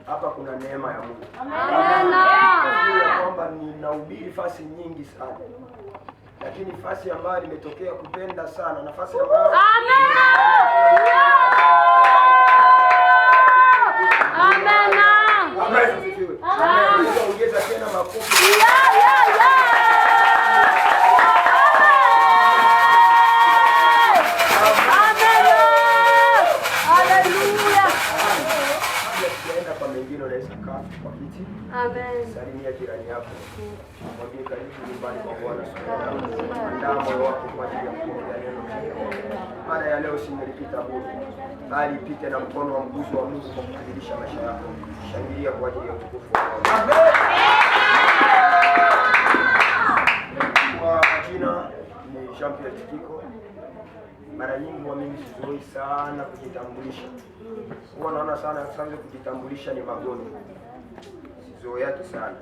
hapa kuna neema ya Mungu. Amen. Kwamba ninahubiri fasi nyingi sana, lakini fasi ambayo nimetokea kupenda sana, nafasi ambayo ongeza tena makofi. Amen. Salimia jirani yako. Mwambie karibu nyumbani kwa Bwana. Andaa moyo wako kwa ajili ya kupokea neno. Baada ya leo simelipita bure, bali ipite na mkono wa mguso wa Mungu kwa kubadilisha maisha yako. Shangilia kwa ajili ya utukufu wa Mungu. Amen. Kwa jina ni Jean-Pierre Tikiko. Mara nyingi wa mimi sizoi sana kujitambulisha. Huwa naona sana kujitambulisha ni magonjwa. Zoe yake sana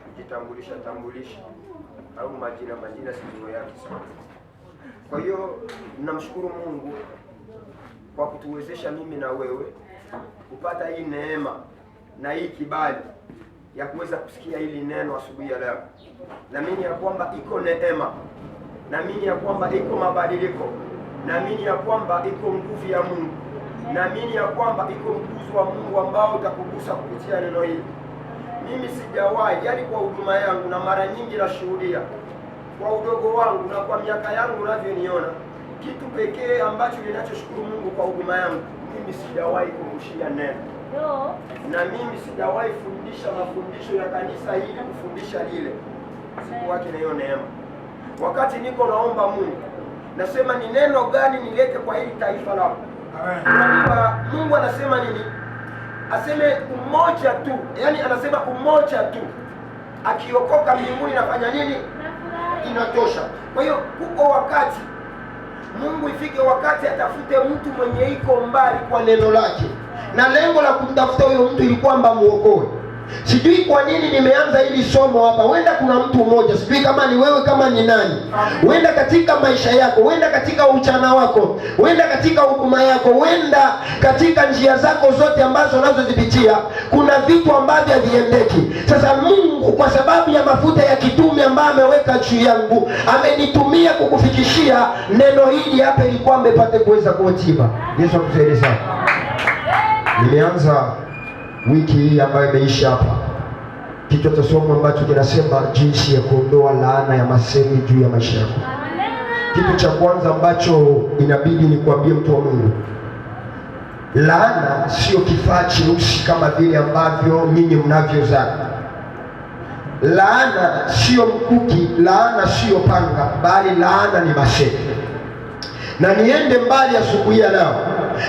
kujitambulisha au majina sio yake sana. Kwa hiyo ninamshukuru Mungu kwa kutuwezesha mimi na wewe kupata hii neema na hii kibali ya kuweza kusikia hili neno asubuhi ya leo. Naamini ya kwamba iko neema, naamini ya kwamba iko mabadiliko, naamini ya kwamba iko nguvu ya Mungu, naamini ya kwamba iko nguvu wa Mungu ambao utakugusa kupitia neno hili. Mimi sijawahi, yani kwa huduma yangu na mara nyingi nashuhudia kwa udogo wangu na kwa miaka yangu unavyoniona, kitu pekee ambacho ninachoshukuru Mungu kwa huduma yangu, mimi sijawahi kurushia neno. Na mimi sijawahi fundisha mafundisho ya kanisa hili kufundisha lile. Siku wake na hiyo neema. Wakati niko naomba Mungu, nasema ni neno gani nilete kwa hili taifa lako. Amen. Mungu anasema nini? Aseme umoja tu, yani anasema umoja tu. Akiokoka mbinguni nafanya nini? Inatosha. Kwa hiyo kuko wakati Mungu ifike wakati atafute mtu mwenye iko mbali kwa neno lake, na lengo la kumtafuta huyo mtu ili kwamba muokoe. Sijui kwa nini nimeanza hili somo hapa. Huenda kuna mtu mmoja, sijui kama ni wewe, kama ni nani. Huenda katika maisha yako, huenda katika uchana wako, huenda katika huduma yako, huenda katika njia zako zote ambazo unazozipitia kuna vitu ambavyo haviendeki. Sasa Mungu kwa sababu ya mafuta ya kitume ambayo ameweka juu yangu, amenitumia kukufikishia neno hili hapa ili kwamba ipate kuweza kuotiba. Yesu akusaidie sana. Nimeanza wiki hii ambayo imeisha hapa, kichwa cha somo ambacho kinasema jinsi ya kuondoa laana ya masemi juu ya maisha yako. Kitu cha kwanza ambacho inabidi nikwambie mtu wa Mungu, laana sio kifaa cheusi kama vile ambavyo ninyi mnavyozana. Laana sio mkuki, laana sio panga, bali laana ni masemi. Na niende mbali asubuhi ya leo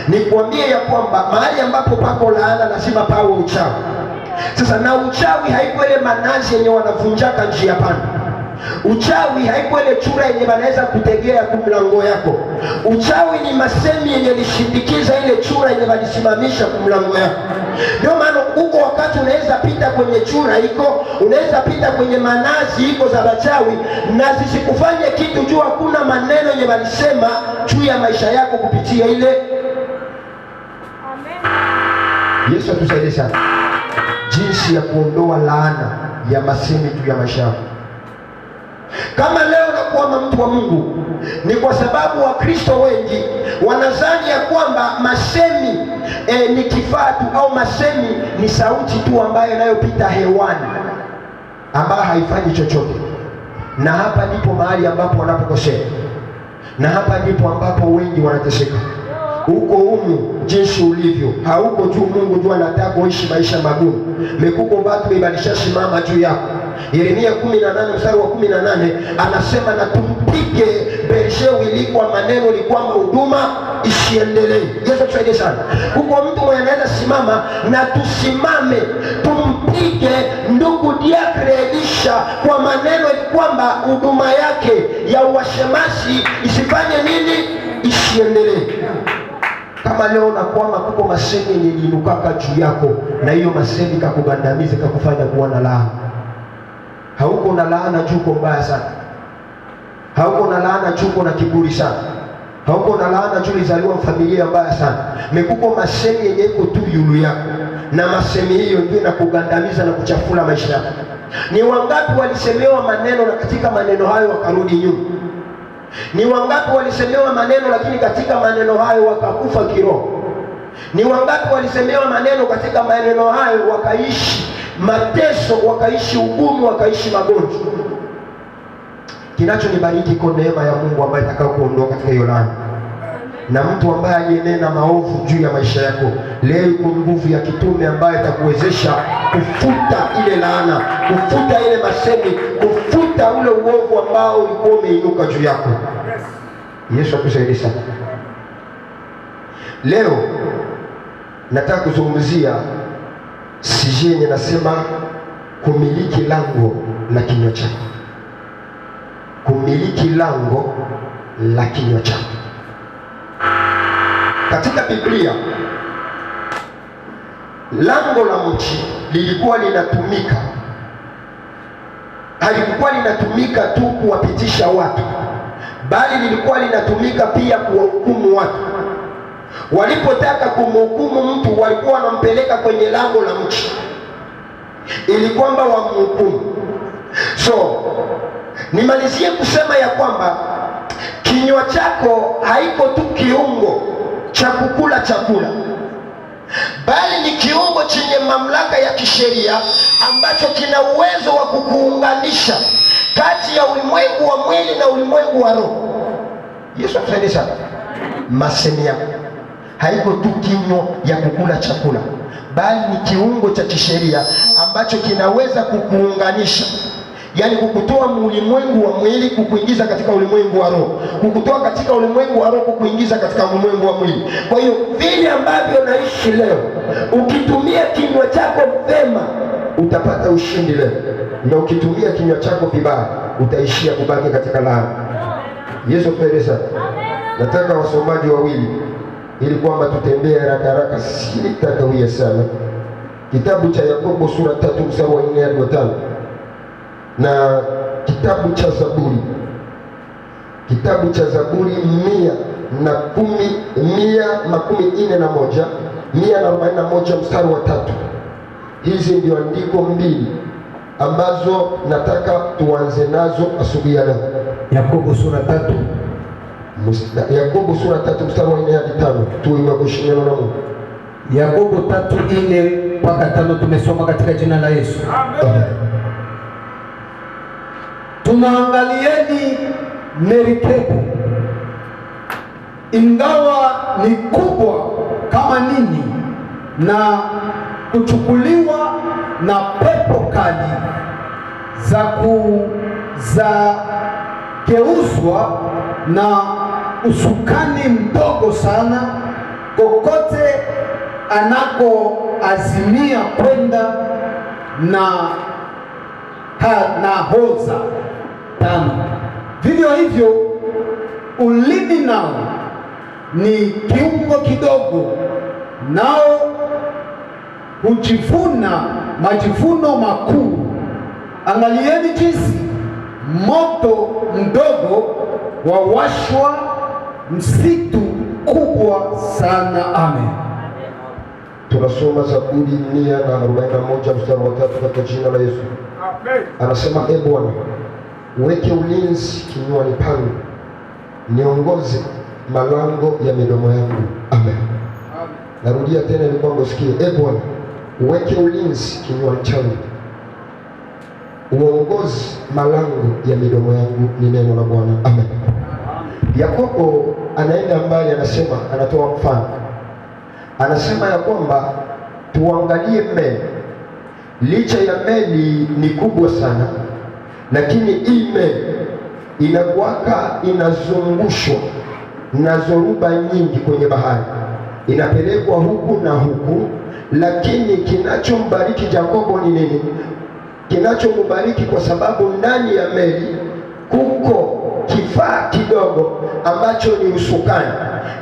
nikwambie ya kwamba mahali ambapo pako laana lazima pawe uchawi. Sasa na uchawi haiko ile manazi yenye wanavunjaka njia panda. Uchawi haiko ile chura yenye wanaweza kutegea kumlango yako. Uchawi ni masemi yenye lishindikiza ile chura yenye walisimamisha kumlango yako. Ndio maana huko wakati unaweza pita kwenye chura iko, unaweza pita kwenye manazi iko za wachawi, na zisikufanye kitu juu hakuna maneno yenye walisema juu ya maisha yako kupitia ile. Yesu atusaidie sana. Jinsi ya kuondoa laana ya masemi juu ya maisha yako. Kama leo nakuwa mtu wa Mungu, ni kwa sababu Wakristo wengi wanadhani ya kwamba masemi ni kifaa tu, au masemi ni sauti tu ambayo inayopita hewani ambayo haifanyi chochote. Na hapa ndipo mahali ambapo wanapokosea, na hapa ndipo ambapo wengi wanateseka. Uko humu jinsi ulivyo, hauko juu. Mungu juu anataka uishi maisha magumu. Mekuko watu bebalisha simama juu yako. Yeremia 18 mstari wa 18 anasema na tumpige Bershewi ilikuwa maneno ni kwamba huduma isiendelee. Yesu tusaidie sana. Huko mtu mwenye anaweza simama na tusimame tumpige ndugu Diakre Elisha kwa maneno ni kwamba huduma yake ya uashemasi isifanye nini? Isiendelee. Kama leo na kwamba kuko masemi yenye inukaka juu yako, na hiyo masemi kakugandamize, kakufanya kuwa na laana. Hauko na laana juu uko mbaya sana. Hauko na laana juu uko na kiburi sana. hauko na laana juu ulizaliwa familia mbaya sana. Mekuko masemi yenye iko tu yulu yako, na masemi hiyo ndio inakugandamiza na kuchafula maisha yako. Ni wangapi walisemewa maneno na katika maneno hayo wakarudi nyuma? Ni wangapi walisemewa maneno lakini katika maneno hayo wakakufa kiroho? Ni wangapi walisemewa maneno katika maneno hayo wakaishi mateso, wakaishi ugumu, wakaishi magonjwa? Kinachonibariki iko neema ya Mungu ambaye itakao kuondoa katika hiyo laana. Na mtu ambaye aliyenena maovu juu ya maisha yako, leo iko nguvu ya kitume ambaye itakuwezesha kufuta ile laana, kufuta ile masemi, kufuta ule uovu ambao ulikuwa umeinuka juu yako. Yesu akusaidie sana. Leo nataka kuzungumzia sijeni, nasema kumiliki lango la kinywa chako. Kumiliki lango la kinywa chako. Katika Biblia lango la mji lilikuwa linatumika, halikuwa linatumika tu kuwapitisha watu, bali lilikuwa linatumika pia kuwahukumu watu. Walipotaka kumhukumu mtu walikuwa wanampeleka kwenye lango la mji ili kwamba wamhukumu. So nimalizie kusema ya kwamba kinywa chako haiko tu kiungo cha kukula chakula, bali ni kiungo chenye mamlaka ya kisheria ambacho kina uwezo wa kukuunganisha kati ya ulimwengu wa mwili na ulimwengu wa roho. Yesu atusaidie sana. Masemi yako haiko tu kinywa ya kukula chakula, bali ni kiungo cha kisheria ambacho kinaweza kukuunganisha, yaani kukutoa ulimwengu wa mwili kukuingiza katika ulimwengu wa roho, kukutoa katika ulimwengu wa roho kukuingiza katika ulimwengu wa mwili. Kwa hiyo vile ambavyo naishi leo, ukitumia kinywa chako vema utapata ushindi leo, na ukitumia kinywa chako vibaya utaishia kubaki katika laana. Yesu tueleza. Nataka wasomaji wawili ili kwamba tutembee haraka haraka, sitakawia sana. Kitabu cha Yakobo sura 3 mstari wa 4 hadi 5, na kitabu cha Zaburi, kitabu cha Zaburi 141 mstari wa 3. Hizi ndio andiko mbili ambazo nataka tuanze nazo asubuhi ya leo. Yakobo sura 3 mstari wa 4 hadi 5. Tuwe kushindana na Mungu. Yakobo 3:4 mpaka 5 tumesoma katika jina la Yesu. Amen. Tunaangalieni merikebu, ingawa ni kubwa kama nini, na kuchukuliwa na pepo kali za geuzwa na usukani mdogo sana, kokote anakoazimia kwenda na hoza 5. Vivyo hivyo ulimi nao ni kiungo kidogo, nao hujivuna majivuno makuu. Angalieni jinsi moto mdogo wawashwa msitu kubwa sana. Amen. Tunasoma Zaburi 141 mstari wa 3 katika jina la Yesu. Amen. Anasema, e Bwana, uweke ulinzi kinywani pangu, niongoze malango ya midomo yangu. Amen. Narudia tena ili kwamba usikie. E Bwana, uweke ulinzi kinywani changu, uongoze malango ya midomo yangu, ni neno la Bwana. Amen. Yakobo anaenda mbali, anasema, anatoa mfano, anasema ya kwamba tuangalie meli. Licha ya meli ni kubwa sana, lakini hii meli inakuwaka inazungushwa na zoruba nyingi kwenye bahari, inapelekwa huku na huku. Lakini kinachombariki Yakobo ni nini? Kinachombariki kwa sababu ndani ya meli kuko kifaa kidogo ambacho ni usukani.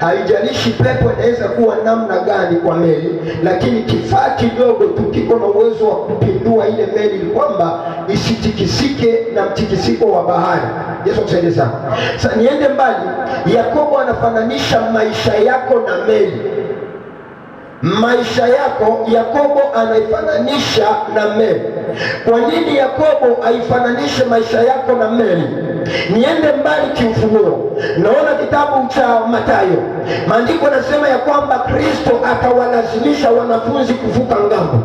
Haijalishi pepo inaweza kuwa namna gani kwa meli, lakini kifaa kidogo tu kiko na uwezo wa kupindua ile meli kwamba isitikisike na mtikisiko wa bahari. Yesu atusaidie sana. Sasa niende mbali, Yakobo anafananisha maisha yako na meli. Maisha yako Yakobo anaifananisha na meli. Kwa nini Yakobo aifananishe maisha yako na meli? Niende mbali kiufunuo. Naona kitabu cha Mathayo, maandiko yanasema ya kwamba Kristo akawalazimisha wanafunzi kuvuka ngambo,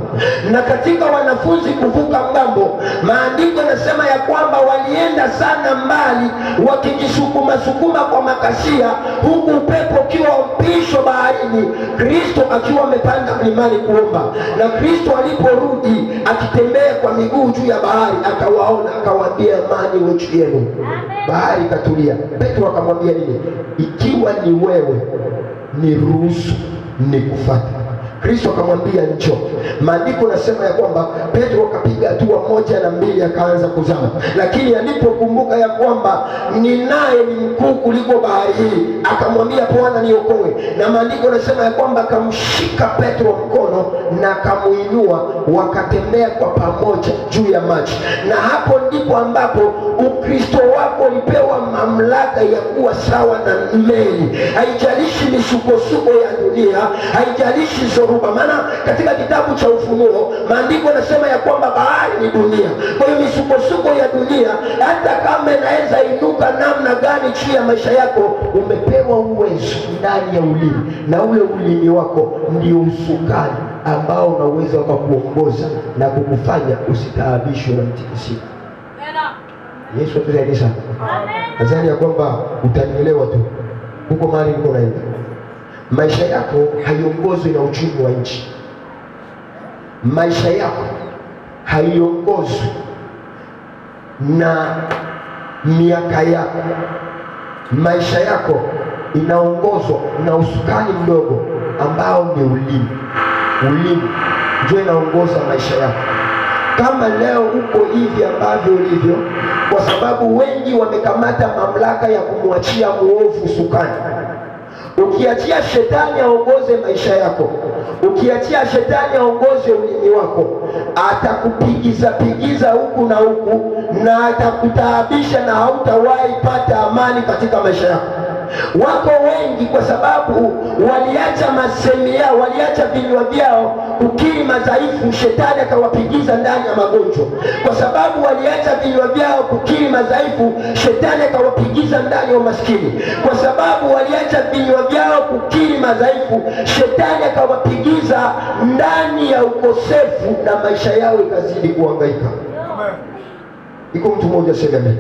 na katika wanafunzi kuvuka ngambo, maandiko yanasema ya kwamba walienda sana mbali wakijisukuma sukuma kwa makasia, huku upepo ukiwa mpisho baharini, Kristo akiwa amepanda mlimani kuomba. Na Kristo aliporudi akitembea kwa miguu juu ya bahari, akawaona, akawaambia amani iwe juu yenu. Bahari ikatulia. Petro akamwambia nini? Ikiwa ni wewe, niruhusu nikufuate. Kristo akamwambia njoo. Maandiko nasema ya kwamba Petro akapiga hatua moja na mbili, akaanza kuzama, lakini alipokumbuka ya kwamba ninaye ni mkuu kuliko bahari hii, akamwambia Bwana niokoe. Na maandiko nasema ya kwamba akamshika Petro mkono na akamuinua, wakatembea kwa pamoja juu ya maji. Na hapo ndipo ambapo Ukristo wako ulipewa mamlaka ya kuwa sawa na meli. Haijalishi misukosuko ya dunia, haijalishi zoruba. Maana katika kitabu cha Ufunuo maandiko yanasema ya kwamba bahari ni dunia. Kwa hiyo misukosuko ya dunia, hata kama inaweza inuka namna gani juu ya maisha yako, umepewa uwezo ndani ya ulimi, na ule ulimi wako ndio usukani ambao unaweza kukuongoza na kukufanya usitaabishwe na mtikisiko. Yesu atusaidie sana. Nadhani ya kwamba utanielewa tu huko mahali niko naenda. Maisha yako haiongozwi na uchumi wa nchi. Maisha yako haiongozwi na miaka yako. Maisha yako inaongozwa na usukani mdogo ambao ni ulimi. Ulimi ndio inaongoza maisha yako. Kama leo uko hivi ambavyo ulivyo, kwa sababu wengi wamekamata mamlaka ya kumwachia muovu usukani. Ukiachia shetani aongoze maisha yako, ukiachia shetani aongoze ulimi wako, atakupigiza huku na huku, na atakutaabisha na hautawahi pata amani katika maisha yako. Wako wengi kwa sababu waliacha masemi yao, waliacha vinywa vyao kukiri madhaifu, shetani akawapigiza ndani ya magonjwa. Kwa sababu waliacha vinywa vyao kukiri madhaifu, shetani akawapigiza ndani ya umaskini. Kwa sababu waliacha vinywa vyao kukiri madhaifu, shetani akawapigiza ndani ya ukosefu, na maisha yao ikazidi kuhangaika. Iko mtu mmoja sema amen.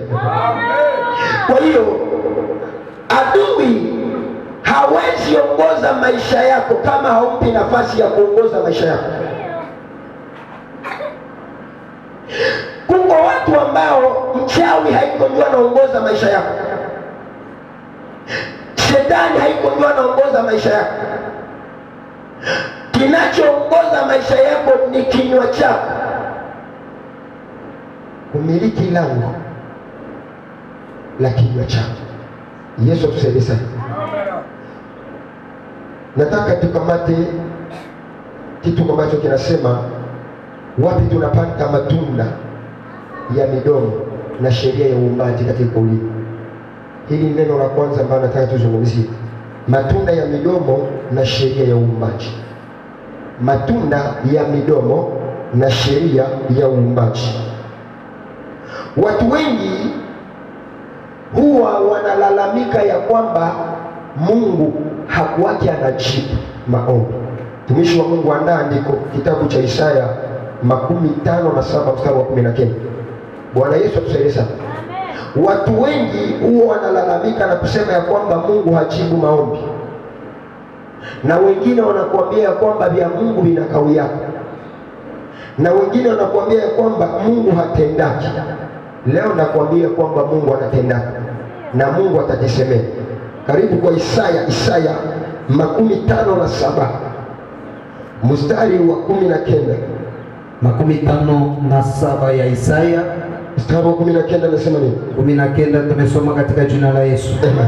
Kwa hiyo adui hawezi ongoza maisha yako kama haumpi nafasi ya kuongoza maisha yako. Kuko watu ambao mchawi haiko ndio anaongoza maisha yako, shetani haiko ndio anaongoza maisha yako. Kinachoongoza maisha yako ni kinywa chako. Kumiliki lango la kinywa chako. Yesu atusaidie sana. Nataka tukamate kitu ambacho kinasema wapi tunapata matunda ya midomo na sheria ya uumbaji katika ulimi. Hili neno la kwanza ambalo nataka tuzungumzie, matunda ya midomo na sheria ya uumbaji. Matunda ya midomo na sheria ya uumbaji. Watu wengi huwa wanalalamika ya kwamba Mungu hakuwahi anajibu maombi. Mtumishi wa Mungu andaa andiko kitabu cha Isaya 57 mstari wa 19. Bwana Yesu atusaidie sana. Watu wengi huwa wanalalamika na kusema ya kwamba Mungu hajibu maombi, na wengine wanakuambia ya kwamba vya Mungu vinakawia, na wengine wanakuambia ya kwamba Mungu hatendaki. Leo nakwambia kwamba Mungu anatendaka na Mungu atajisemea. Karibu kwa Isaya 57 mstari wa 19. 57 ya Isaya mstari wa 19 nasema nini? 19 tumesoma katika jina la Yesu. Amen.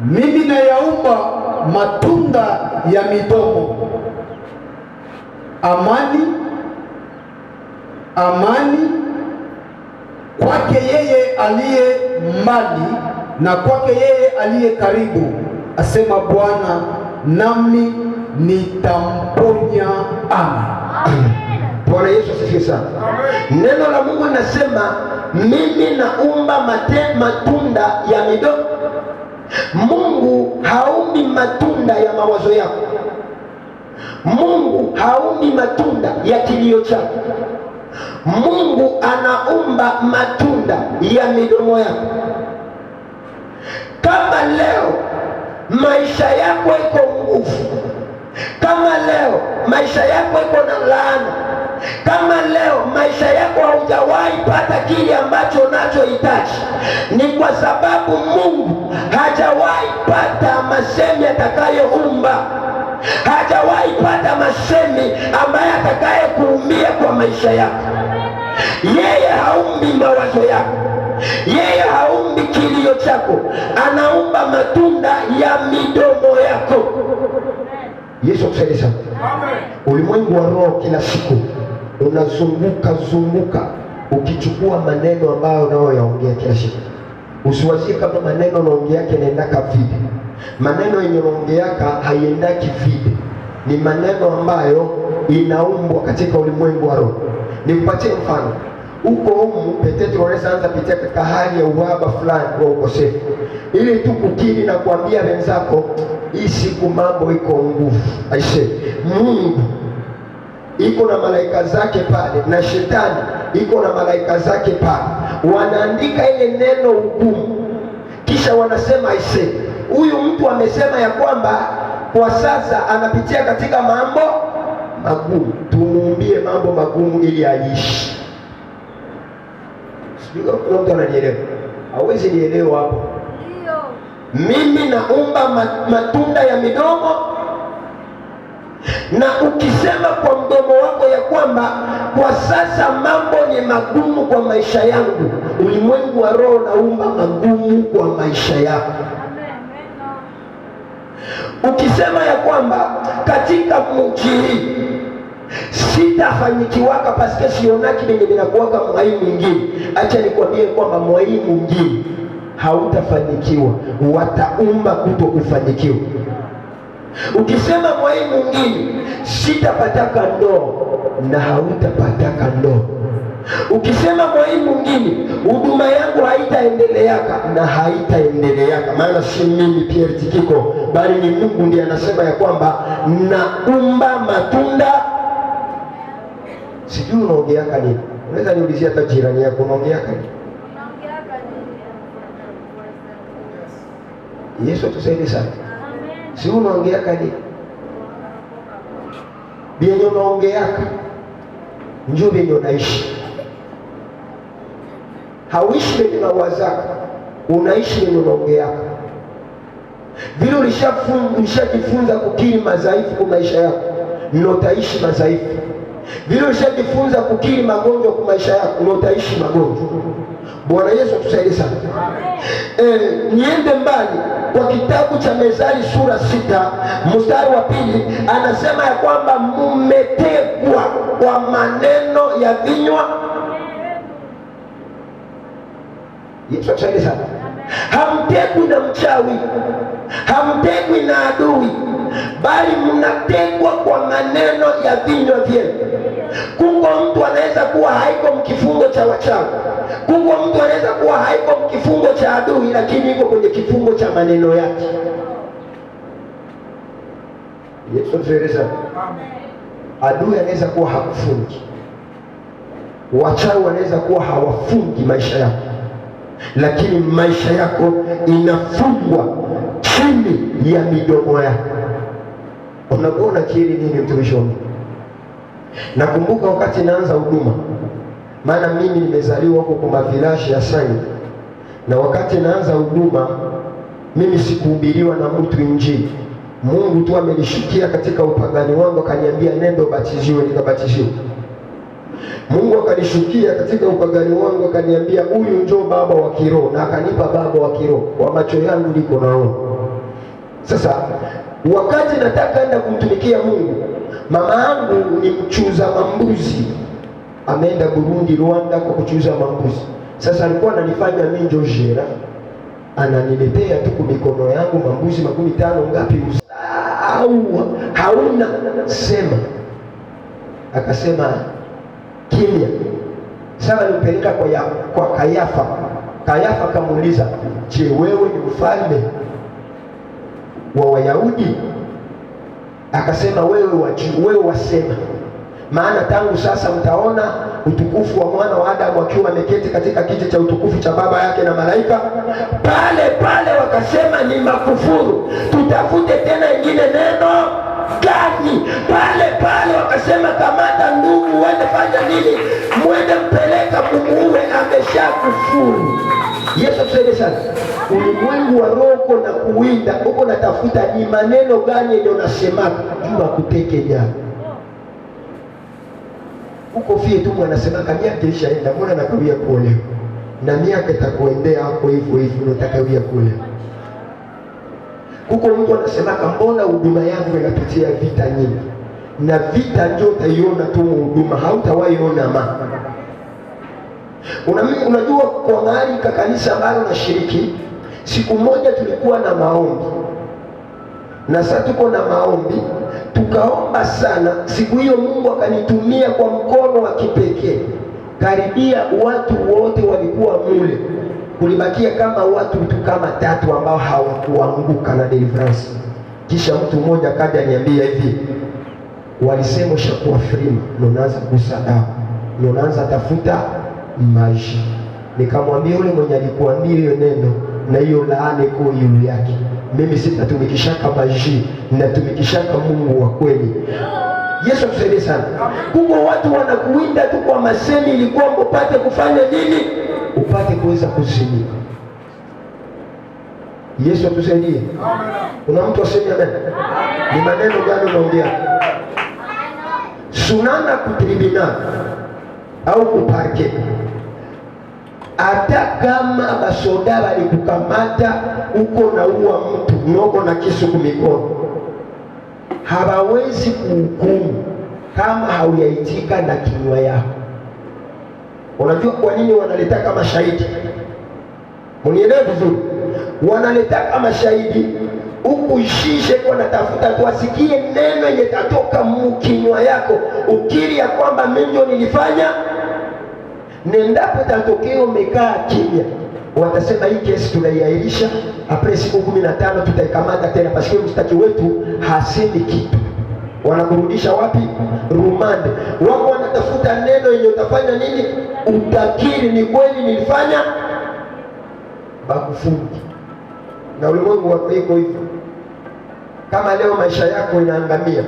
mimi nayaumba matunda ya midomo, amani, amani kwake yeye aliye mbali na kwake yeye aliye karibu, asema Bwana, nami nitamponya. Amen. Bwana Yesu asifiwe sana. Neno la Mungu linasema mimi naumba matunda ya midomo. Mungu haumbi matunda ya mawazo yako. Mungu haumbi matunda ya kilio chako. Mungu anaumba matunda ya midomo yako. Kama leo maisha yako iko nguvu, kama leo maisha yako iko na laana, kama leo maisha yako haujawahi pata kile ambacho unachohitaji, ni kwa sababu Mungu hajawahi pata masemi atakayoumba, hajawahi pata masemi ambaye atakaye kuumia kwa maisha yako. Yeye haumbi mawazo yako, yeye haumbi kilio chako, anaumba matunda ya midomo yako. Yesu akusaidie sana. Ulimwengu wa roho kila siku unazunguka ukichukua maneno ambayo unayoyaongea kila siku. Usiwazie kama maneno unaongea yake yanaendaka vile. Maneno yenye unaongeaka haiendaki vile. Ni maneno ambayo inaumbwa katika ulimwengu wa roho. Nikupatie mfano. Uko humu Petro unaweza anza pitia katika hali ya uhaba fulani wa ukosefu, ili tu kukiri na kuambia wenzako hii siku mambo iko nguvu. Aisee, Mungu iko na malaika zake pale, na shetani iko na malaika zake pale, wanaandika ile neno hukumu, kisha wanasema aisee, huyu mtu amesema ya kwamba kwa sasa anapitia katika mambo magumu, tumuumbie mambo magumu ili aishi. Sijui kama mtu ananielewa. Hawezi nielewa hapo. Mimi naumba matunda ya midomo, na ukisema kwa mdomo wako ya kwamba kwa sasa mambo ni magumu kwa maisha yangu, ulimwengu wa roho naumba magumu kwa maisha yako. Ukisema ya kwamba katika mji hii sitafanyikiwaka paske sionaki benye binakuwaka mwai mwingine, acha nikwambie kwamba mwai mwingine hautafanikiwa, wataumba kuto kufanikiwa. Ukisema mwai mwingine sitapataka ndoa, na hautapataka ndoa. Ukisema mwai mwingine huduma yangu haitaendeleaka, na haitaendeleaka. Maana si mimi Pierre Tikiko, bali ni Mungu ndiye anasema ya kwamba naumba matunda. Sijui unaongeaka nini? Unaweza niulizia hata jirani yako, unaongeaka nini? Yesu atusaidie sana. Si unaongeaka nini? Bienye unaongeaka njoo bienye unaishi. Hauishi bienye unawazaka, unaishi bienye unaongeaka. Vile ulishajifunza kukiri madhaifu kwa maisha yako, ndio utaishi madhaifu. Vile ulishajifunza kukiri magonjwa kwa maisha yako, ndio utaishi magonjwa. Bwana Yesu atusaidie sana. Niende mbali kwa kitabu cha Mezali sura 6 mstari wa 2, anasema ya kwamba mumetegwa kwa maneno ya vinywa. Yesu atusaidie sana. Hamtegwi na mchawi, hamtegwi na adui, bali mnategwa kwa maneno ya vinywa vyenu. Kungo mtu anaweza kuwa haiko mkifungo cha wachawi, kungo mtu anaweza kuwa haiko mkifungo cha adui, lakini iko kwenye kifungo cha maneno yake. Yesu tueleza. Adui anaweza kuwa hakufungi, wachawi wanaweza kuwa hawafungi maisha yako, lakini maisha yako inafungwa chini ya midomo yako. Unakuwa unakiri nini mtumishi wa Mungu? Nakumbuka wakati naanza huduma, maana mimi nimezaliwa huko kwa mavilashi ya Sangi, na wakati naanza huduma mimi sikuhubiriwa na mtu injili. Mungu tu amenishikia katika upagani wangu, akaniambia nenda ubatiziwe, nikabatiziwa. Mungu akanishukia katika upagani wangu, akaniambia huyu njoo baba wa kiroho, na akanipa baba wa kiroho. Kwa macho yangu niko naona. Sasa wakati nataka enda kumtumikia Mungu, mama yangu ni mchuza mambuzi, ameenda Burundi, Rwanda kwa kuchuza mambuzi. Sasa alikuwa ananifanya mimi ndio jera, ananiletea tu kwa mikono yangu mambuzi 15 ngapi au hauna sema. Akasema kimya. Sasa nilipeleka kwa Kayafa. Kayafa akamuuliza, je, wewe ni mfalme wa Wayahudi? Akasema, wewe wasema, maana tangu sasa mtaona utukufu wa mwana wa Adamu akiwa ameketi katika kiti cha utukufu cha baba yake na malaika. Pale wakasema ni makufuru, tutafute tena ingine neno gani? Pale wakasema, kamata ndugu, uende fanya nini? Mwende mpeleka mumuue, amesha kufuru. Yesu tusaidie sana. Ulimwengu wa roho na kuwinda huko, natafuta ni maneno gani ndio nasema jua kuteke jana. Huko fie tu mwanasema miaka ishaenda, mbona nakawia kuolewa? Na miaka itakuendea hapo hivyo unatakawia kuolewa. Huko mtu anasema mbona huduma yangu inapitia vita nyingi, na vita ndio utaiona tu huduma, hautawahi ona amani. Unajua kwa mahali kanisa ambalo nashiriki, siku moja tulikuwa na maombi, na sasa tuko na maombi, tukaomba sana. Siku hiyo Mungu akanitumia kwa mkono wa kipekee, karibia watu wote walikuwa mule, kulibakia kama watu kama 3 ambao hawakuanguka na deliverance. Kisha mtu mmoja kaja niambia hivi, walisema ushakuwa free, unaanza kusadaka, unaanza tafuta maji. Nikamwambia yule mwenye alikuambia hiyo neno na hiyo laana iko juu yake, mimi sitatumikishaka maji, ninatumikishaka Mungu wa kweli. Yesu tusaidie sana. Huko watu wanakuinda tu kwa masemi, ilikuwa upate kufanya nini? Upate kuweza kuzimika. Yesu tusaidie. Kuna mtu aseme amen? Ni maneno gani unaongea? Sunana kutribina au kuparke, hata kama basoda walikukamata uko na uwa mtu noko na kisu kumikono, hawawezi kuhukumu kama hauyaitika na kinywa yako. Unajua kwa nini wanaleta kama shahidi? Mnielewe vizuri. Wanaleta kama shahidi huku shishe kwa natafuta tuasikie neno yenye tatoka mkinywa yako, ukiri ya kwamba mimi ndio nilifanya. Nendapo tatokeo umekaa kimya, watasema hii kesi tunaiahirisha, apre siku 15 tutaikamata tena, paske mstaki wetu hasemi kitu. Wanakurudisha wapi? Rumande. Wako wanatafuta neno yenye utafanya nini? Utakiri ni kweli nilifanya, bakufungi. Na ulimwengu wako iko hivyo. Kama leo maisha yako inaangamia,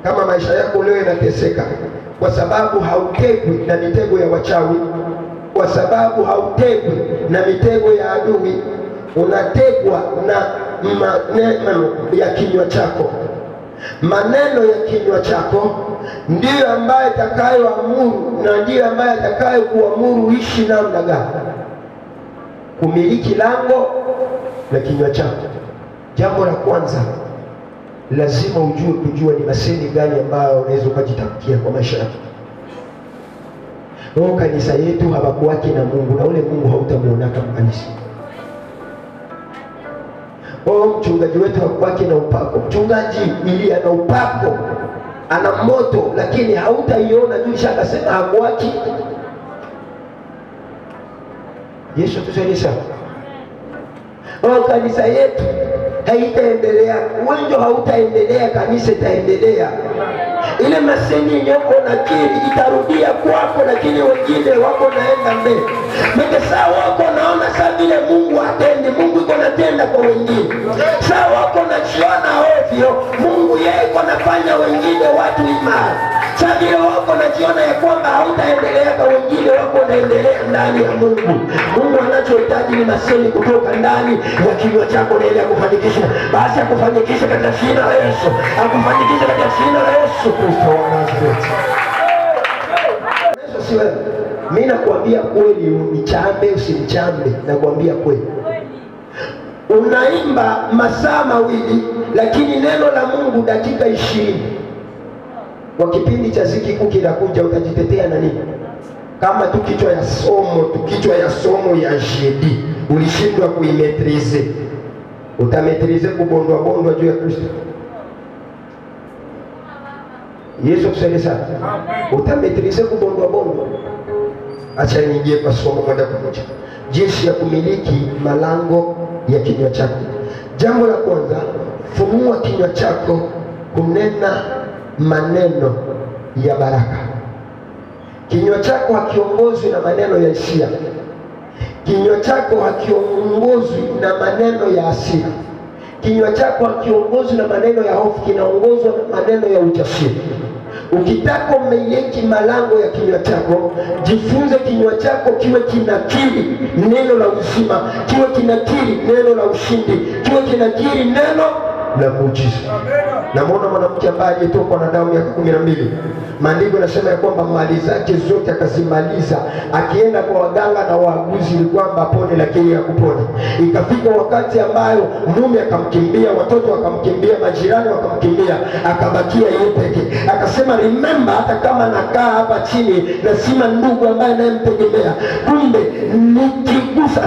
kama maisha yako leo inateseka, kwa sababu hautegwi na mitego ya wachawi, kwa sababu hautegwi na mitego ya adui, unategwa na maneno ya kinywa chako. Maneno ya kinywa chako ndiyo ambaye atakayoamuru, na ndiyo ambaye atakayo kuamuru uishi namna gani. Kumiliki lango la kinywa chako. Jambo la kwanza, lazima kujua ni masemi gani ambayo unaweza ukajitamkia kwa maisha yako. Kanisa yetu hawakuwaki na Mungu, na ule Mungu hautamuonaka mkanisa. Mchungaji wetu hakuwaki na upako. Mchungaji ili ana upako, ana moto, lakini hautaiona juu shaka sema hakuwaki. Yesu tusaidie sana. Kanisa yetu haitaendelea, wewe hautaendelea, kanisa itaendelea. Ile maseni nyoko na kiri itarudia kwako, lakini wengine wako naenda mbele. Mimi sawa wako naona saa vile Mungu atende, Mungu iko natenda kwa wengine. Sawa wako najiona ovyo, Mungu yeye iko nafanya wengine watu imara. Saa vile wako najiona ya kwamba hautaendelea kwa wengine, wako naendelea ndani ya Mungu. Mungu anachohitaji ni maseni kutoka ndani ya kinywa chako na ile akufanikisha. Basi akufanikisha katika jina la Yesu. Akufanikisha katika jina la Yesu Kristo wa Nazareti. Yesu siwe. Mimi nakwambia kweli, unichambe usinichambe, nakwambia kweli. unaimba masaa mawili, lakini neno la Mungu dakika 20. Kwa kipindi cha ziki kuu kinakuja, utajitetea na nini? Kama tu kichwa ya somo ya jeudi ulishindwa kuimetrize, utametrize kubondwa juu ya Kristo. Yesu kusaidia sana. Utametrize kubondwa. Acha niingie kwa somo moja kwa moja. Jinsi ya kumiliki malango ya kinywa chako. Jambo la kwanza, funua kinywa chako kunena maneno ya baraka. Kinywa chako hakiongozwi na maneno ya hisia. Kinywa chako hakiongozwi na maneno ya hasira. Kinywa chako hakiongozwi na maneno ya hofu, kinaongozwa na maneno ya ujasiri. Ukitaka umiliki malango ya kinywa chako, jifunze kinywa chako kiwe kinakiri neno la uzima, kiwe kinakiri neno la ushindi, kiwe kinakiri neno la muujiza. Namwona mwanamke ambaye aliyetokwa na damu ya 12. Maandiko yanasema ya kwamba mali zake zote akazimaliza, akienda kwa waganga na waaguzi ili kwamba apone, lakini hakupona. Ikafika wakati ambayo mume akamkimbia, watoto wakamkimbia, majirani wakamkimbia, akabakia yeye peke. Akasema remember, hata kama nakaa hapa chini na sina ndugu ambaye anayemtegemea, kumbe nikigusa,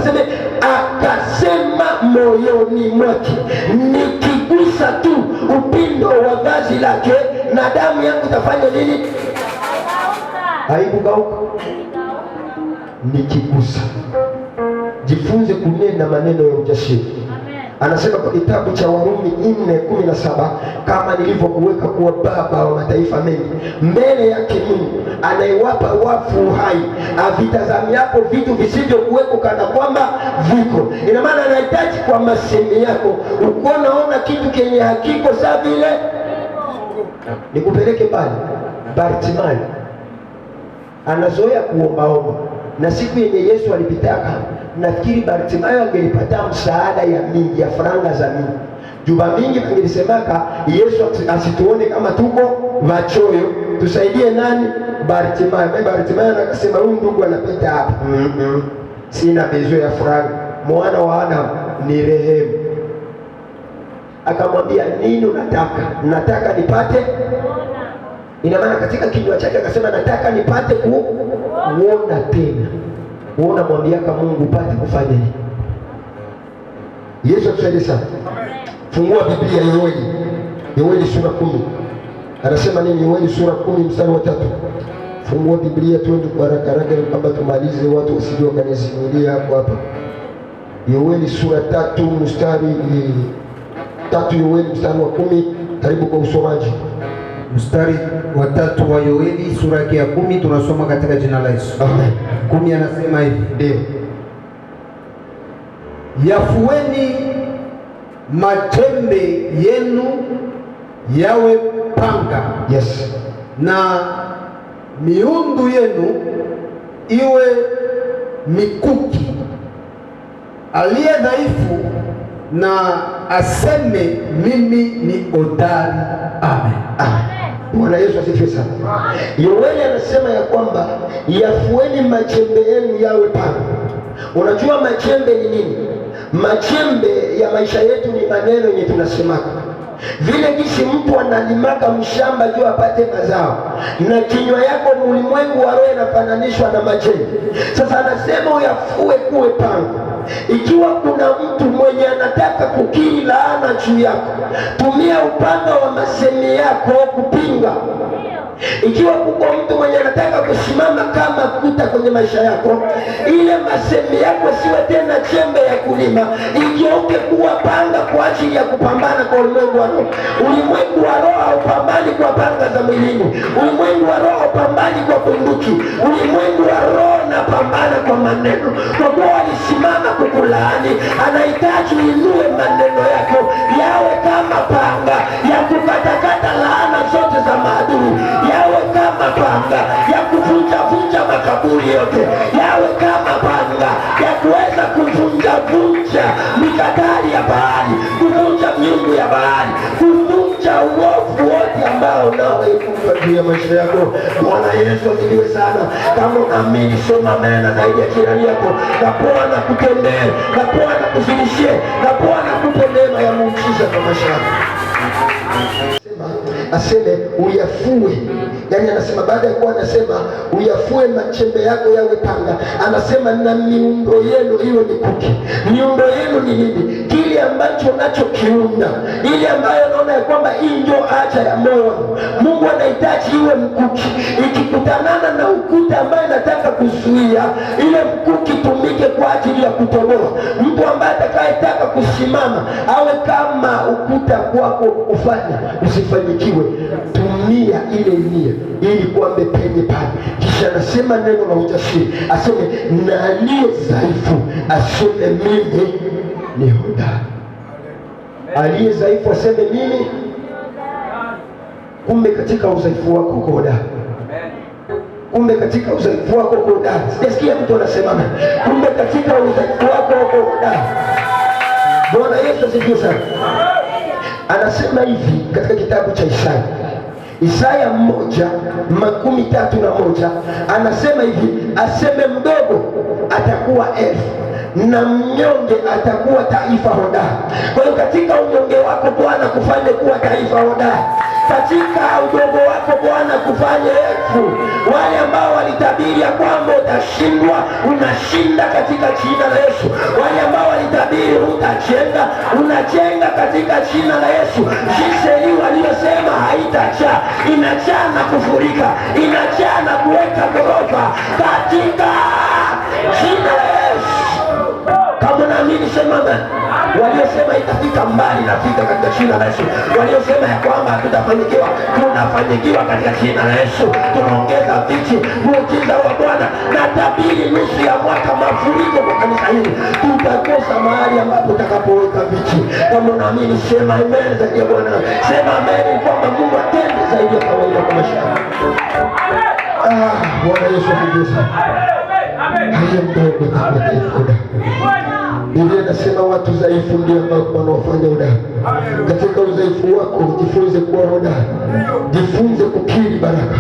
akasema moyoni mwake, nikigusa tu upindo wa vazi lake na damu yangu itafanya nini? Haikukauka. Nikigusa. Jifunze kunena maneno ya ujasiri. Anasema kwa kitabu cha Warumi 4:17, kama nilivyokuweka kuwa baba wa mataifa mengi mbele yake Mungu anayewapa wafu uhai, avitazamiapo vitu visivyokuweko kana kwamba viko. Ina maana anahitaji kwa masemi yako unaona kitu kenye hakiko saa vile. Nikupeleke mbali. Bartimayo anazoea kuombaomba, na siku yenye Yesu alipitaka, nafikiri Bartimayo angelipata msaada ya mingi, ya faranga za mingi, juba mingi. Angelisemaka Yesu asituone kama tuko vachoyo, tusaidie nani? Bartimayo. Bartimayo akasema huyu ndugu anapita hapa, sina bezo ya faranga, mwana wa Adamu ni rehemu. Akamwambia, nini unataka? Nataka nipate. Ina maana katika kinywa chake akasema nataka nipate kuona tena. Uona mwambiaka Mungu upate kufanya nini? Yesu atusaidie sana. Fungua Biblia Yoeli sura 10. Anasema nini Yoeli sura 10 mstari wa 3? Fungua Biblia twende kwa haraka kama tumalize, watu wasije wakanisimulia hapa. Yoeli sura 3 mstari 3, Yoeli mstari wa 10. Karibu kwa usomaji. Mstari wa 3 wa Yoeli sura ya 10 tunasoma katika jina la Yesu. Amen. 10 anasema hivi, ndio. Yafueni majembe yenu yawe panga. Yes. Na miundu yenu iwe mikuki. Aliye dhaifu na aseme mimi ni hodari. Amen. Bwana Yesu asifiwe sana. Yoeli anasema ya kwamba yafueni majembe yenu yawe panga. Unajua majembe ni nini? Majembe ya maisha yetu ni maneno yenye tunasemaka. Vile kisi mtu analimaka mshamba juu apate mazao, na kinywa yako ulimwengu wa roho inafananishwa na majembe. Sasa anasema uyafue kuwe panga. Ikiwa kuna mtu mwenye anataka kukiri laana juu yako, tumia upanga wa masemi yako kupinga. Ikiwa kuko mtu mwenye anataka kusimama kama kuta kwenye maisha yako, ile masemi yako siwe tena chembe ya kulima, igeuke kuwa panga kwa ajili ya kupambana kwa ulimwengu wa roho. Ulimwengu wa roho haupambani kwa panga za mwilini. Ulimwengu wa roho haupambani kwa bunduki. Ulimwengu wa roho unapambana kwa maneno. Kwa kuwa walisimama kukulaani, anahitaji uinue maneno yako yawe kama panga ya kukatakata laana zote za maadui, yawe kama panga ya kuvunja makaburi yote, yawe kama panga ya kuweza kuvunja mikatari ya Baali, kuvunja miungu ya Baali, kuvunja uovu wote ambao ambao nawe ifunga juu ya maisha yako. Bwana Yesu asifiwe sana. Kama unaamini sema amen zaidi ya jirani yako, na Bwana kutendee, na Bwana kuzidishie, na Bwana kupe neema ya muujiza kwa maisha yako. Aseme uyafue, yani anasema baada ya kuwa anasema uyafue machembe yako yawe panga, anasema na miundo yenu iwe mikuki. Miundo yenu ni nini? Kile ambacho unachokiunda, ile ambayo naona ya kwamba hii ndio haja ya moyo wangu. Mungu anahitaji iwe mkuki, ikikutanana na ukuta ambaye nataka kuzuia, ile mkuki tumike kwa ajili ya kutoboa. Mtu ambaye atakayetaka kusimama awe kama ukuta kwako ufanya usifanyikiwe, tumia ile nia ili kwambe penye pale. Kisha anasema neno la ujasiri, aseme na aliye dhaifu aseme mimi ni hodari. Aliye dhaifu aseme mimi. Kumbe katika udhaifu wako uko hodari. Kumbe katika udhaifu wako uko hodari. Sijasikia mtu anasema kumbe katika udhaifu wako uko hodari. Bwana Yesu asifiwe sana. Anasema hivi katika kitabu cha Isaya 1:31, anasema hivi, aseme mdogo atakuwa elfu na mnyonge atakuwa taifa hodari. Kwa hiyo katika unyonge wako Bwana kufanye kuwa taifa hodari, katika udogo wako Bwana kufanye elfu. Wale ambao walitabiri ya kwamba utashindwa, unashinda katika jina la Yesu. Wale ambao walitabiri utajenga, unajenga katika jina la Yesu. Jinsi waliyosema haitachaa, inachaa na kufurika, inachaa na kuweka ghorofa katika jina la Yesu. Kama naamini sema amen. Waliosema itafika mbali nafika katika jina la Yesu. Waliosema ya kwamba hatutafanikiwa, tunafanikiwa katika jina la Yesu. Tunaongeza viti, muujiza wa Bwana na tabiri nusu ya mwaka mafuriko kwa kanisa hili. Tutakosa mahali ambapo tutakapoweka viti. Kama unaamini sema amen zaidi ya Bwana. Sema amen kwamba Mungu atende zaidi ya kawaida kwa maisha yako. Bwana Yesu asifiwe sana. Haya mdogo atakuwa Biblia inasema watu dhaifu ndio ambao wanaofanya hodari. Katika udhaifu wako jifunze kuwa hodari. Jifunze kukiri baraka.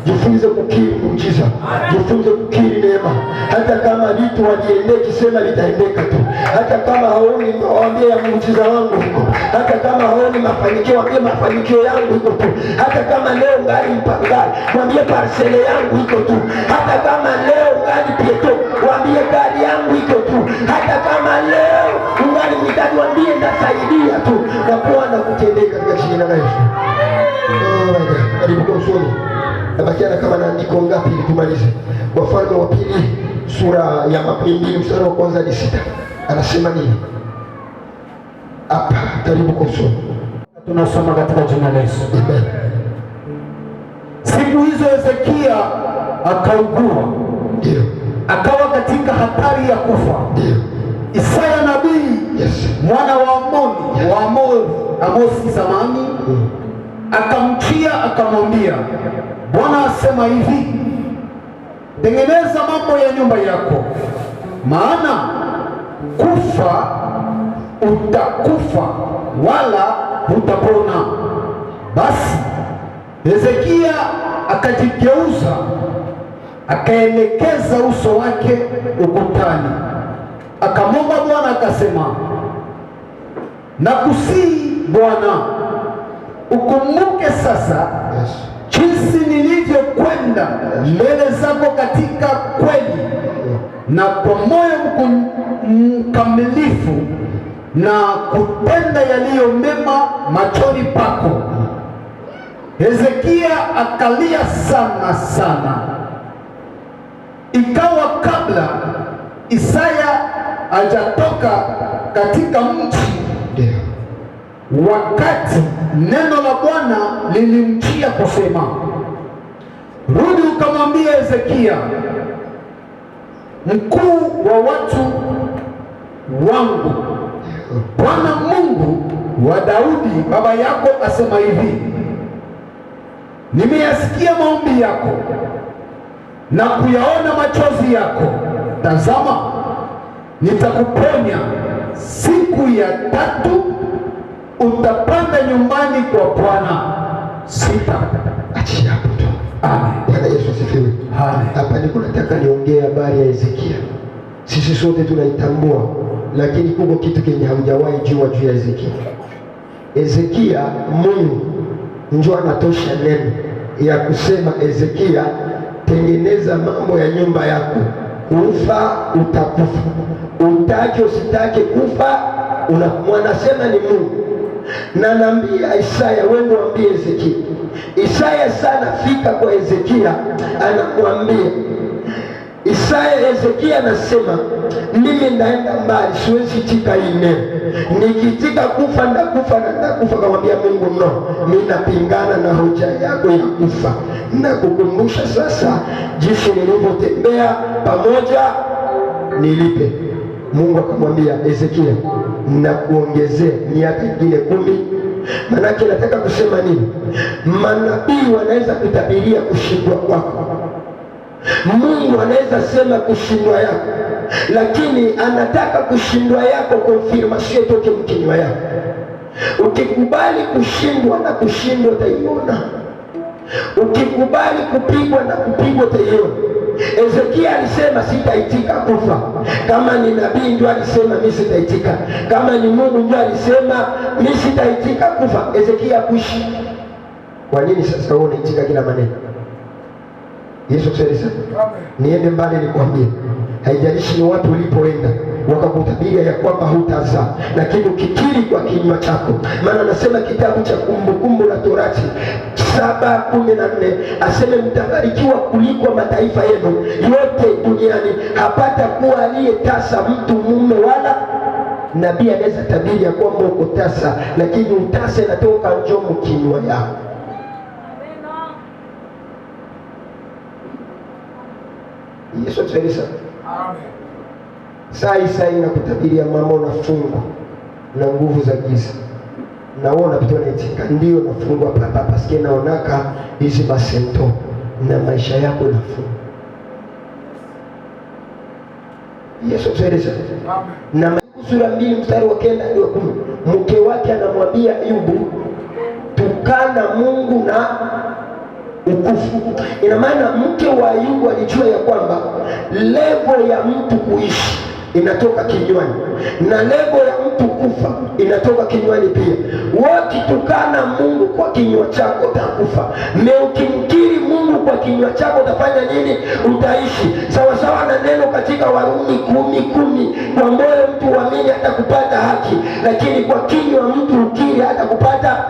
Jifunze kukiri muujiza. Jifunze kukiri neema. Hata kama vitu waliendeki sema litaendeka tu. Hata kama haoni waambie ya muujiza wangu huko. Hata kama haoni mafanikio waambie mafanikio yangu huko tu. Hata kama leo ngali mpangali waambie parcele yangu huko tu. Hata kama leo ngali pieto waambie gari yangu huko tu. Hata kama leo ungali mhitaji waambie ndasaidia tu, na Bwana kutendeka katika jina la Yesu. Karibu kwa usoni. Nabakiana kama na andiko ngapi ili tumalize? Wafalme wa Pili sura ya 2 mstari wa 1 hadi 6. Anasema nini? Hapa karibu kwa usoni. Tunasoma katika jina la Yesu. Amen. Siku hizo Hezekia akaugua. Ndio. Akawa katika hatari ya kufa. Ndio. Isaya nabii, mwana wa Amosi zamani, akamjia akamwambia, Bwana asema hivi, tengeneza mambo ya nyumba yako, maana kufa utakufa wala utapona. Basi Hezekia akajigeuza, akaelekeza uso wake ukutani, akamwomba Bwana akasema, nakusihi Bwana, ukumbuke sasa jinsi nilivyokwenda mbele zako katika kweli na kwa moyo mkamilifu na kutenda yaliyo mema machoni pako. Hezekia akalia sana sana. Ikawa kabla Isaya hajatoka katika mji, wakati neno la Bwana lilimjia kusema, rudi ukamwambia Hezekia, mkuu wa watu wangu, Bwana Mungu wa Daudi baba yako asema hivi, nimeyasikia maombi yako na kuyaona machozi yako. Tazama, nitakuponya. Siku ya 3 utapanda nyumbani kwa Bwana, sitakufa. niko nataka niongee habari ya Hezekia. Sisi sote tunaitambua, lakini kuko kitu kenye haujawahi jua juu ya Hezekia. Hezekia, Mungu njoo anatosha neno ya kusema Hezekia, tengeneza mambo ya nyumba yako. Kufa utakufa, utake usitake kufa, mwanasema ni Mungu. Na naambia Isaya, wewe mwambie Hezekia. Isaya sana fika kwa Hezekia, anamwambia Isaya, Hezekia anasema mimi naenda mbali, siwezi tika hii neno. Nikitika kufa ndakufa na ndakufa. Kamwambia Mungu, no, mimi napingana na hoja yako ya kufa. Nakukumbusha sasa jinsi nilivyotembea pamoja, nilipe. Mungu akamwambia Hezekia, nakuongezea miaka ingine 10. Manake nataka kusema nini? Manabii wanaweza kutabiria kushindwa kwako. Mungu anaweza sema kushindwa yako, lakini anataka kushindwa yako confirmation toke mkinywa yako. Ukikubali kushindwa na kushindwa utaiona. Ukikubali kupigwa na kupigwa utaiona. Hezekia alisema sitaitika kufa. Kama ni nabii ndio alisema mimi sitaitika. Kama ni Mungu ndio alisema mimi sitaitika kufa. Hezekia kuishi. Kwa nini sasa wewe unaitika kila maneno? Yesu kusaidia. Niende mbali nikwambie, haijalishi ni watu ulipoenda wakakutabiria ya kwamba hutazaa, lakini ukikiri kwa kinywa chako. Maana anasema kitabu cha Kumbukumbu la Torati 7:14 aseme mtabarikiwa kuliko mataifa yenu yote duniani, hapata kuwa aliyetasa mtu mume wala nabii. Anaweza tabiri ya kwamba uko tasa, lakini utasa inatoka njomo kinywa yako. Yesu atusaidie sana. Amen. Saa hii nakutabiria mama unafungwa na nguvu za giza. Na wewe unapita unaitika ndio nafungwa papa paske naonaka hizi masento na maisha yako nafungwa. Yesu atusaidie sana. Amen. Na sura 2 mstari wa 9 hadi 10, mke wake anamwambia Ayubu, tukana Mungu na ukufu. Ina maana mke wa Ayubu alijua ya kwamba level ya mtu kuishi inatoka kinywani na level ya mtu kufa inatoka kinywani pia. Wakitukana Mungu kwa kinywa chako utakufa. Ukimkiri Mungu kwa kinywa chako utafanya nini? Utaishi. Sawa sawa na neno katika Warumi 10:10, kwa moyo mtu uamini hata kupata haki, lakini kwa kinywa mtu ukiri hata kupata.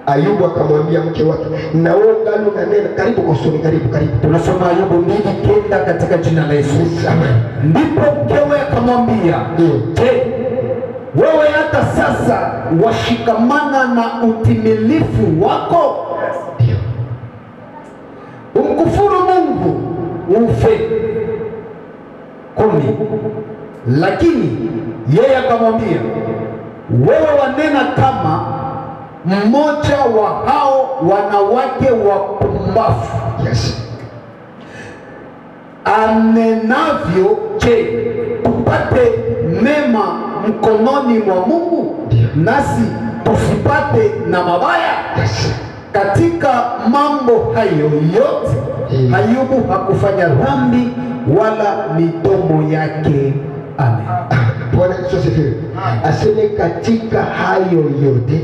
Ayubu akamwambia mke wake, na wewe ungali unanena. Karibu kusoma, karibu. Tunasoma Ayubu 2:9 katika jina la Yesu. Amen. Ndipo mkewe akamwambia, je, wewe hata sasa washikamana na utimilifu wako? Ndio. Umkufuru Mungu ufe. 10. Lakini yeye akamwambia, wewe wanena kama mmoja wa hao wanawake wapumbavu. Yes. Anenavyo, je, tupate mema mkononi mwa Mungu, nasi tusipate na mabaya? Yes. Katika mambo hayo yote Ayubu hakufanya dhambi wala midomo yake. Amen. Bwana Yesu asifiwe. Aseme katika hayo yote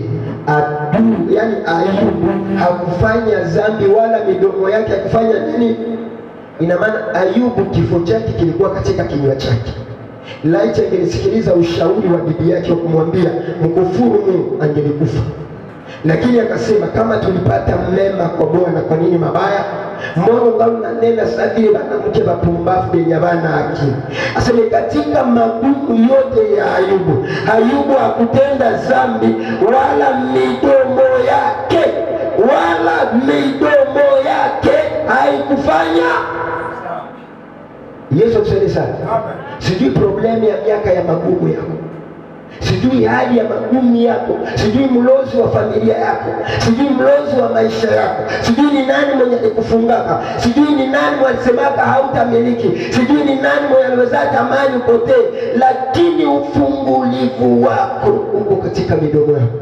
Ayubu hakufanya dhambi wala midomo yake hakufanya nini? Ina maana Ayubu kifo chake kilikuwa katika kinywa chake. Laiti angelisikiliza ushauri wa bibi yake wa kumwambia mkufuru Mungu, angelikufa. Lakini akasema kama tulipata mema kwa Bwana, kwa nini mabaya? Mbona ngali nanena sadile banamke bapumbavu benye bana akili. Aseme katika magumu yote ya Ayubu hakutenda dhambi wala midomo yake haikufanya. Yesu atusaidie sana. Sijui problemu ya miaka ya magumu yako, sijui hali ya magumu yako, sijui mlozi wa familia yako, sijui mlozi wa maisha yako, sijui ni nani mwenye alikufungaka, sijui ni nani mwalisemaka hautamiliki, sijui ni nani mwenye aliweza tamani upotee, lakini ufungulivu wako uko katika midomo yako.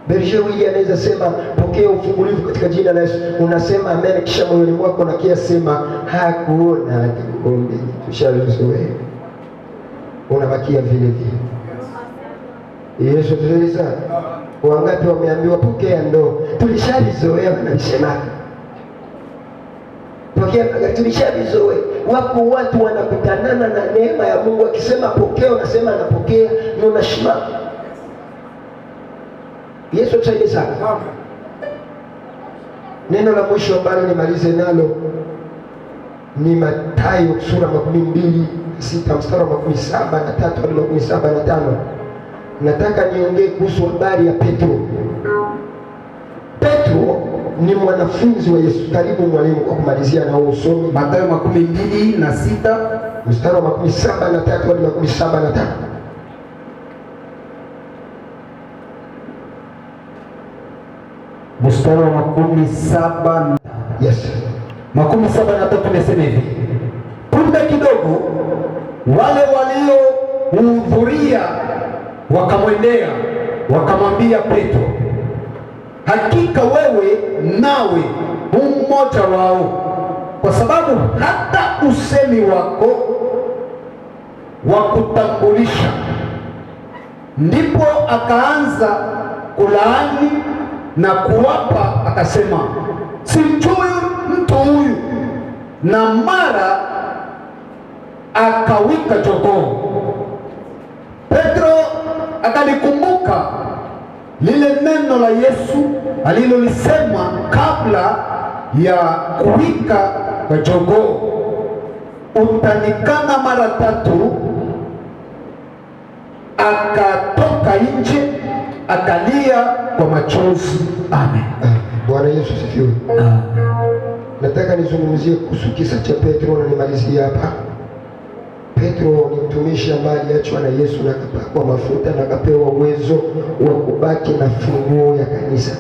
Berger William anaweza sema pokea ufungulivu katika jina la Yesu. Unasema amen kisha moyoni mwako na kia sema hakuna kikombe tushazoea. Unabakia vile vile. Yesu tuzuri sana. Wangapi wameambiwa pokea ndo tulishalizoea wanasema. Pokea tulishalizoea. Wako watu wanakutanana na neema ya Mungu akisema pokea unasema anapokea na unashimama. Yesu tusaidie sana. Neno la mwisho ambalo nimalize nalo ni Mathayo sura 26 mstari wa 17 na 3 hadi 17 na 5. Nataka niongee kuhusu habari ya Petro. Petro ni mwanafunzi wa Yesu. Karibu mwalimu kwa kumalizia na usome Mathayo 26 mstari wa 17 na 3 hadi 17 na 5. Mstari wa 17. Yes. 17 tumesema hivi. Punde kidogo wale waliohudhuria wakamwendea wakamwambia Petro, hakika wewe nawe mmoja wao, kwa sababu hata usemi wako wa kutambulisha. Ndipo akaanza kulaani na kuwapa akasema, simjui mtu huyu, na mara akawika jogoo. Petro akalikumbuka lile neno la Yesu alilolisema kabla ya kuwika kwa jogoo, utanikana mara 3. Akatoka nje akalia kwa machozi. Amen. Bwana Yesu asifiwe. Nataka nizungumzie kuhusu kisa cha Petro na nimalizie hapa. Petro ni mtumishi ambaye aliachwa na Yesu na akapakwa mafuta na akapewa uwezo wa kubaki na funguo ya kanisa.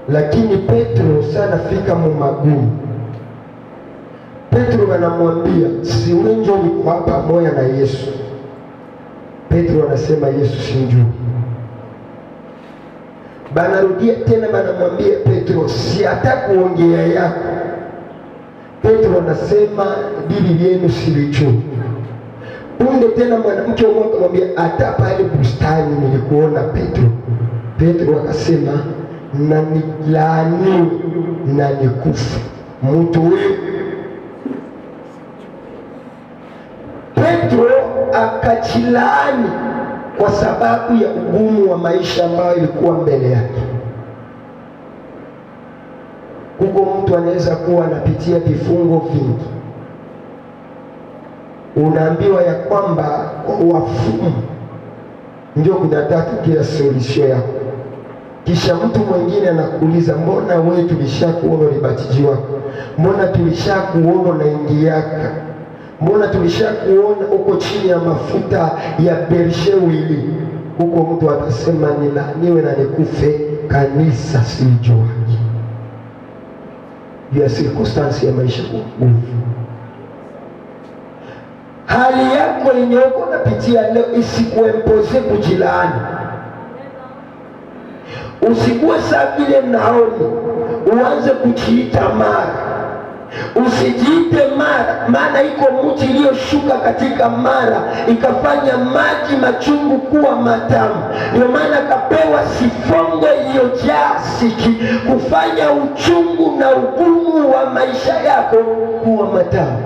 Lakini Petro sana fika mumagumu. Petro anamwambia, si wenjo ulikuwa pamoja na Yesu? Petro anasema Yesu simjui. Banarudia tena banamwambia Petro, si hata kuongea yako. Petro anasema dili yenu silijui. Punde tena mwanamke mmoja akamwambia, hata pale bustani nilikuona Petro. Petro akasema, na nilaaniwe na nikufa mtu huyu. Petro akajilaani kwa sababu ya ugumu wa maisha ambayo ilikuwa mbele yake. Huko mtu anaweza kuwa anapitia vifungo vingi. Unaambiwa ya kwamba wafumu ndio kunataka kila solution yako. Kisha mtu mwingine anakuuliza, mbona wewe tulishakuona ulibatiziwa? Mbona tulishakuona unaingiaka? Mbona tulishakuona uko chini ya mafuta ya Berger William? Huko mtu atasema nilaaniwe na nikufe, kanisa sijui. Ya circumstance ya maisha ngumu. Hali yako yenye uko unapitia leo isikuempoze kujilaani. Usikuwe saa vile Naomi uanze kujiita Mara. Usijiite Mara, maana iko mti iliyoshuka katika Mara ikafanya maji machungu kuwa matamu. Ndio maana kapewa sifongo iliyojaa siki kufanya uchungu na ugumu wa maisha yako kuwa matamu.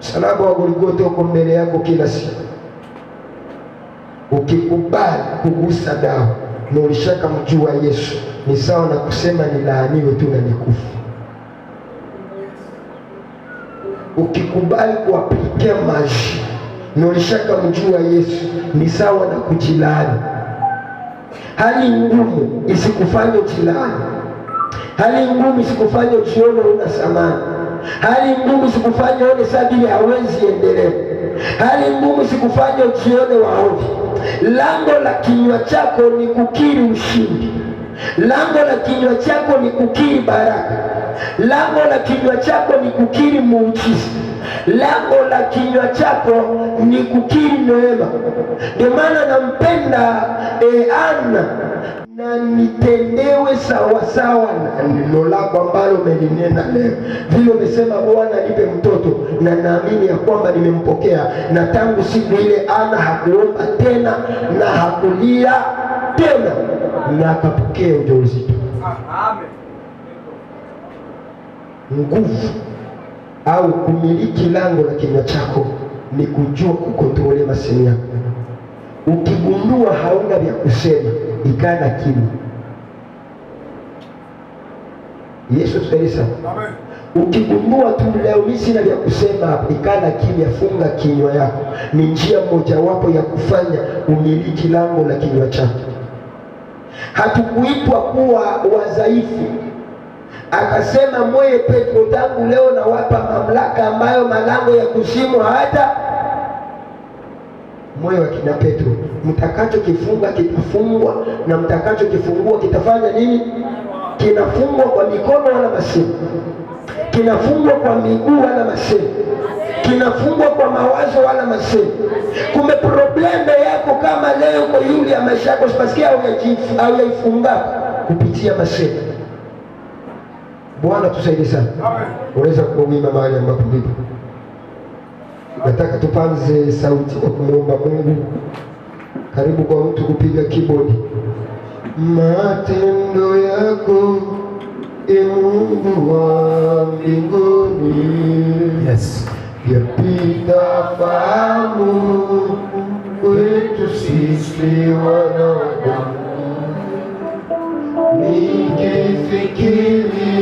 Msalaba wa Golgotha uko mbele yako kila siku. Ukikubali kugusa dawa na ulishakamjua Yesu, ni sawa na kusema nilaaniwe tu na nikufa. Ukikubali kuaplikia maji na ulishakamjua Yesu, ni sawa na kujilaani. Hali ngumu isikufanye ujilaani. Hali ngumu isikufanye ujione una thamani. Hali ngumu isikufanye uone sabili hawezi endelea. Hali ngumu isikufanye ujione waovu. Lango la kinywa chako ni kukiri ushindi. Lango la kinywa chako ni kukiri baraka. Lango la kinywa chako ni kukiri muujiza. Lango la kinywa chako ni kukiri neema. Ndio maana nampenda Ana, na nitendewe sawasawa na neno lako ambalo umelinena leo. Vile umesema Bwana nipe mtoto, na naamini ya kwamba nimempokea, na tangu siku ile Ana hakuomba tena na hakulia tena, na akapokea ujauzito. Amen. Nguvu au kumiliki lango la kinywa chako ni kujua kukontrole masemi yako. Ukigundua hauna vya kusema, ikana kimya. Yesu tueleza. Amen. Ukigundua tu leo mimi sina vya kusema, ikana kimya, funga kinywa yako. Ni njia mojawapo ya kufanya umiliki lango la kinywa chako. Hatukuitwa kuwa wadhaifu. Akasema moye Petro, tangu leo nawapa mamlaka ambayo malango ya kuzimu hata moyo wa kina Petro. Mtakachokifunga kitafungwa, na mtakachokifungua kitafanya nini? Kinafungwa kwa mikono wala masimu, kinafungwa kwa miguu wala masimu, kinafungwa kwa mawazo wala masimu. Kumbe probleme yako kama leo kwa yule ya maisha yako sipasikia au yaifunga kupitia masimu. Bwana tusaidie sana. Amen. Unaweza kuomba mahali ambapo ndipo. Nataka tupanze sauti kwa kumwomba Mungu. Karibu kwa mtu kupiga keyboard. Matendo yako Mungu wa mbinguni, Yes, yapita fahamu kwetu sisi wanadamu. Nikifikiria